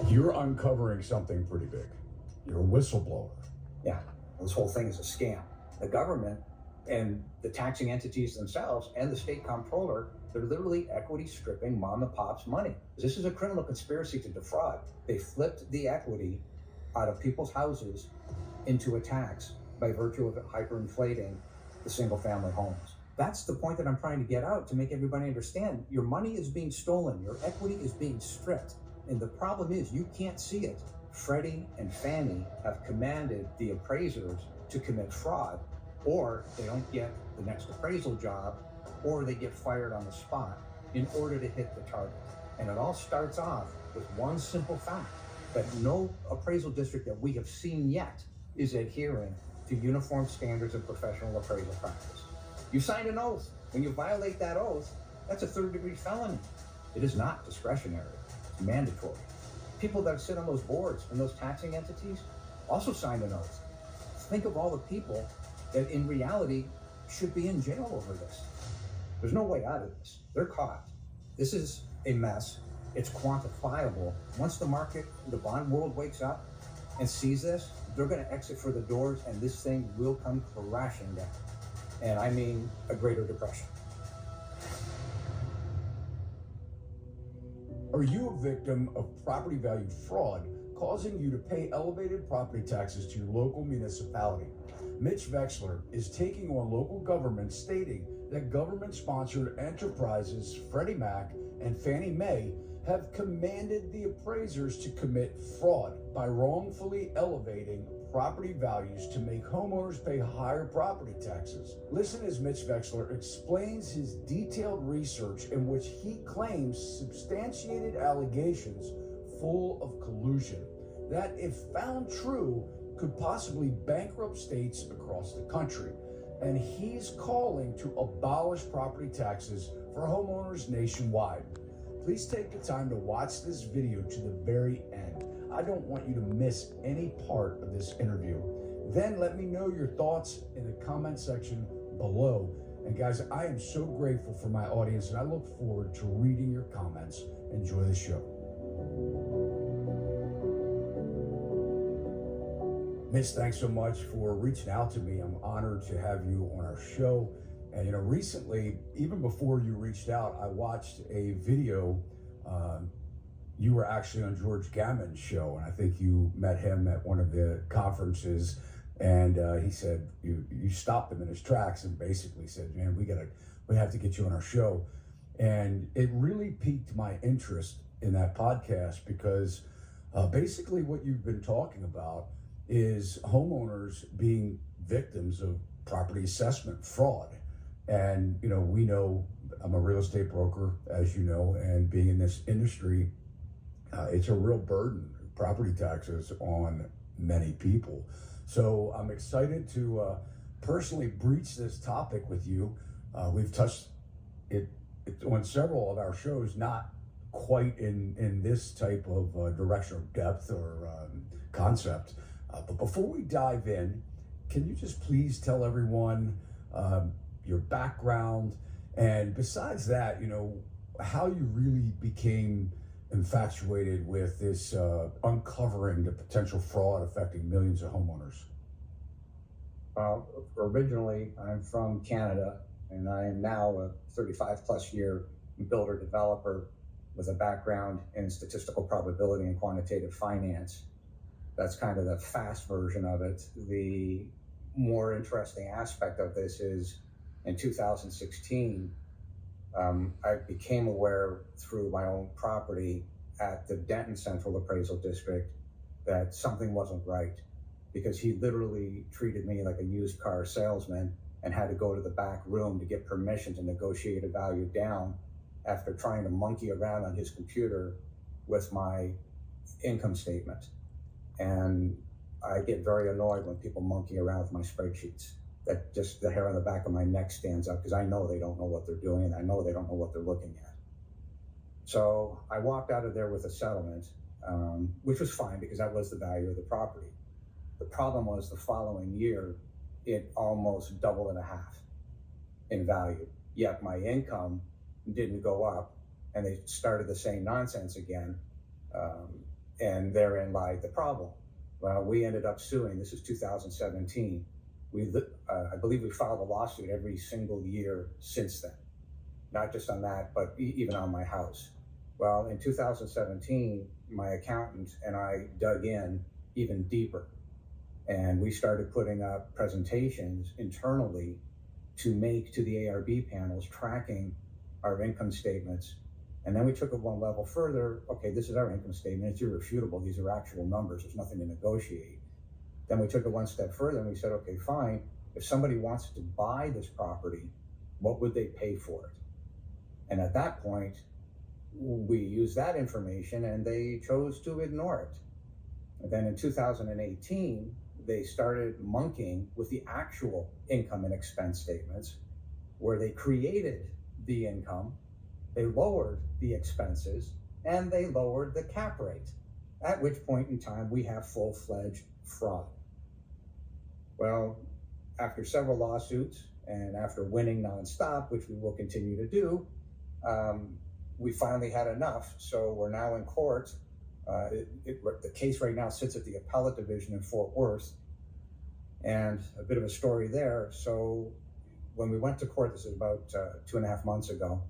You're uncovering something pretty big. You're a whistleblower. Yeah, this whole thing is a scam. The government and the taxing entities themselves and the state comptroller, they're literally equity stripping mom and pop's money. This is a criminal conspiracy to defraud. They flipped the equity out of people's houses into a tax by virtue of hyperinflating the single family homes. That's the point that I'm trying to get out to make everybody understand. Your money is being stolen. Your equity is being stripped. And the problem is you can't see it. Freddie and Fannie have commanded the appraisers to commit fraud, or they don't get the next appraisal job, or they get fired on the spot in order to hit the target. And it all starts off with one simple fact, that no appraisal district that we have seen yet is adhering to uniform standards of professional appraisal practice. You signed an oath. When you violate that oath, that's a third-degree felony. It is not discretionary. It's mandatory. People that sit on those boards and those taxing entities also signed an oath. Think of all the people that in reality should be in jail over this. There's no way out of this. They're caught. This is a mess. It's quantifiable. Once the market, the bond world wakes up and sees this, they're going to exit for the doors and this thing will come crashing down. And I mean a greater depression. Are you a victim of property value fraud causing you to pay elevated property taxes to your local municipality? Mitch Wexler is taking on local governments, stating that government-sponsored enterprises Freddie Mac and Fannie Mae have commanded the appraisers to commit fraud by wrongfully elevating property values to make homeowners pay higher property taxes. Listen as Mitch Wexler explains his detailed research in which he claims substantiated allegations full of collusion that, if found true, could possibly bankrupt states across the country. And he's calling to abolish property taxes for homeowners nationwide. Please take the time to watch this video to the very end. I don't want you to miss any part of this interview. Then let me know your thoughts in the comment section below. And guys, I am so grateful for my audience, and I look forward to reading your comments. Enjoy the show. Mitch, thanks so much for reaching out to me. I'm honored to have you on our show. And recently, even before you reached out, I watched a video. You were actually on George Gammon's show, and I think you met him at one of the conferences. And he said you stopped him in his tracks and basically said, "Man, we have to get you on our show." And it really piqued my interest in that podcast because basically what you've been talking about is homeowners being victims of property assessment fraud. And, we know I'm a real estate broker, as you know, and being in this industry, it's a real burden, property taxes, on many people. So I'm excited to personally breach this topic with you. We've touched it on several of our shows, not quite in this type of direction or depth or concept. But before we dive in, can you just please tell everyone your background, and besides that, how you really became infatuated with this uncovering the potential fraud affecting millions of homeowners? Originally, I'm from Canada, and I am now a 35 plus year builder developer with a background in statistical probability and quantitative finance. That's kind of the fast version of it. The more interesting aspect of this is in 2016, I became aware through my own property at the Denton Central Appraisal District that something wasn't right, because he literally treated me like a used car salesman and had to go to the back room to get permission to negotiate a value down after trying to monkey around on his computer with my income statement. And I get very annoyed when people monkey around with my spreadsheets. That just the hair on the back of my neck stands up, because I know they don't know what they're doing, and I know they don't know what they're looking at. So I walked out of there with a settlement, which was fine because that was the value of the property. The problem was the following year, it almost doubled and a half in value. Yet my income didn't go up, and they started the same nonsense again. And therein lied the problem. Well, we ended up suing. This is 2017. I believe we filed a lawsuit every single year since then, not just on that, but even on my house. Well, in 2017, my accountant and I dug in even deeper, and we started putting up presentations internally to make to the ARB panels, tracking our income statements. And then we took it one level further. Okay, this is our income statement. It's irrefutable. These are actual numbers. There's nothing to negotiate. Then we took it one step further and we said, okay, fine. If somebody wants to buy this property, what would they pay for it? And at that point, we used that information and they chose to ignore it. And then in 2018, they started monkeying with the actual income and expense statements, where they created the income, they lowered the expenses, and they lowered the cap rate, at which point in time we have full-fledged fraud. Well, after several lawsuits and after winning nonstop, which we will continue to do, we finally had enough. So we're now in court. The case right now sits at the appellate division in Fort Worth. And a bit of a story there. So when we went to court, this is about 2.5 months ago,